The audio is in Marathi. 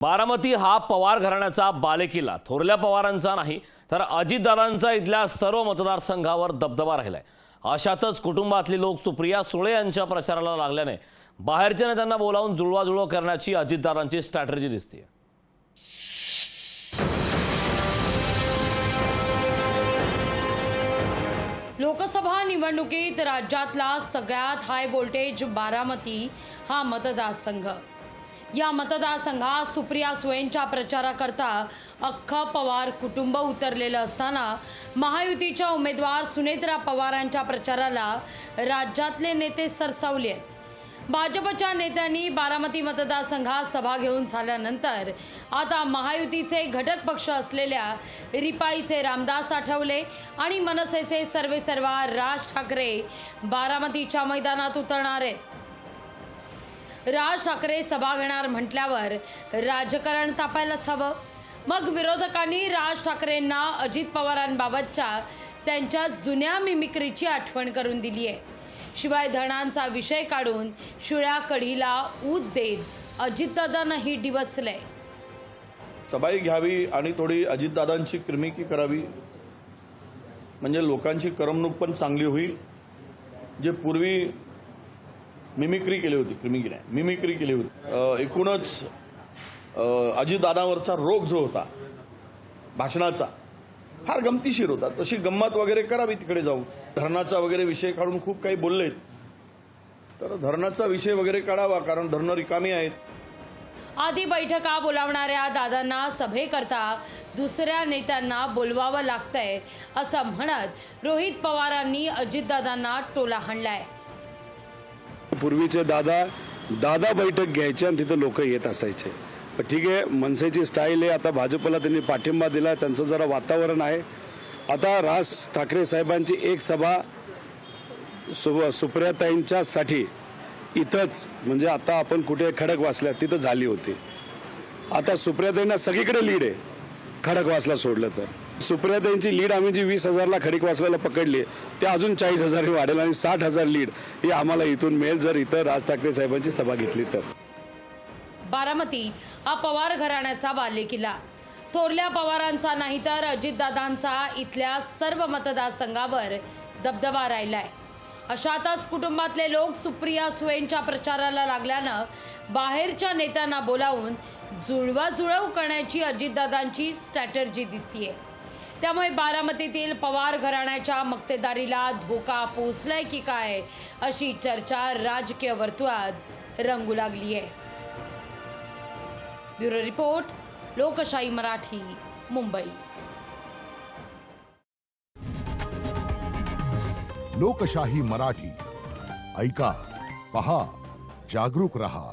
बारामती हा पवार घराण्याचा बालेकिल्ला थोरल्या पवारांचा नाही तर अजितदादांचा इथल्या सर्व मतदारसंघावर दबदबा राहिलाय। अशातच कुटुंबातले लोक सुप्रिया सुळे यांच्या प्रचाराला लागल्याने बाहेरच्या नेत्यांना बोलावून जुळवाजुळव करण्याची अजितदादांची स्ट्रॅटेजी दिसते। लोकसभा निवडणुकीत राज्यातला सगळ्यात हाय व्होल्टेज बारामती हा मतदारसंघ। या मतदारसंघात सुप्रिया सुळेंच्या प्रचाराकरता अख्खं पवार कुटुंब उतरलेलं असताना महायुतीच्या उमेदवार सुनेत्रा पवारांच्या प्रचाराला राज्यातले नेते सरसावले आहेत। भाजपच्या नेत्यांनी बारामती मतदारसंघात सभा घेऊन झाल्यानंतर आता महायुतीचे घटक पक्ष असलेल्या रिपाईचे रामदास आठवले आणि मनसेचे सर्वेसर्वा राज ठाकरे बारामतीच्या मैदानात उतरणार आहेत। राज ठाकरे सभा घेणार म्हटल्यावर राजकारण तापायलाच हवं। मग विरोधकांनी राज ठाकरेंना अजित पवारांबाबतच्या त्यांच्या जुन्या मिमिक्रीची आठवण करून दिली आहे। शिवाय धरणांचा विषय काढून शिळ्या कढीला ऊत देत अजितदादांनाही डिवचले। सभाई घ्यावी आणि थोडी अजितदादांची किरमिकी करावी म्हणजे लोकांची करमणूक पण चांगली होईल। जे पूर्वी मिमिक्री केली होती, मिमिक्री केली होती, एकूणच अजितदादांवरचा रोग जो होता भाषणाचा फार गमतीशीर होता, तशी गंमत वगैरे करावी तिकडे जाऊन। धरणाचा वगैरे विषय काढून खूप काही बोललेत, तर धरणाचा विषय वगैरे काढावा, कारण धरणं रिकामी आहेत। आधी बैठका बोलावणाऱ्या दादांना सभेकरता दुसऱ्या नेत्यांना बोलवावं लागतंय असं म्हणत रोहित पवारांनी अजितदादांना टोला हाणलाय। पूर्वीचे दादा बैठक घ्यायचे आणि तिथे लोक येत असायचे। पण ठीक आहे, मनसेची स्टाईल आहे। आता भाजपला त्यांनी पाठिंबा दिला, त्यांचं जरा वातावरण आहे। आता राज ठाकरे साहेबांची एक सभा सुप्रियाताईंच्यासाठी इथंच, म्हणजे आता आपण कुठे खडकवासला तिथं झाली होती। आता सुप्रियाताईंना सगळीकडे लीड आहे, खडकवासला सोडलं तर। सुप्रियाताईंची लीड आम्ही जी 20,000ला खडकवासल्याला पकडली ते अजून 40,000 वाढेल आणि 60,000 लीड ही आम्हाला इथून मिळेल जर इथं राज ठाकरे साहेबांची सभा घेतली तर। बारामती हा पवार घराण्याचा बालेकिल्ला थोरल्या पवारांचा नाही तर अजितदादांचा इथल्या सर्व मतदारसंघावर दबदबा राहिलाय। अशातच कुटुंबातले लोक सुप्रिया सुळेंच्या प्रचाराला लागल्यानं बाहेरच्या नेत्यांना बोलावून जुळवाजुळव करण्याची अजितदादांची स्ट्रॅटेजी दिसतीये। त्यामुळे बारामतीतील पवार घराण्याच्या मक्तेदारीला धोका पोचलाय की काय अशी चर्चा राजकीय वर्तुळात रंगू लागली आहे। ब्युरो रिपोर्ट, लोकशाही मराठी, मुंबई। लोकशाही मराठी ऐका, पहा, जागरूक रहा।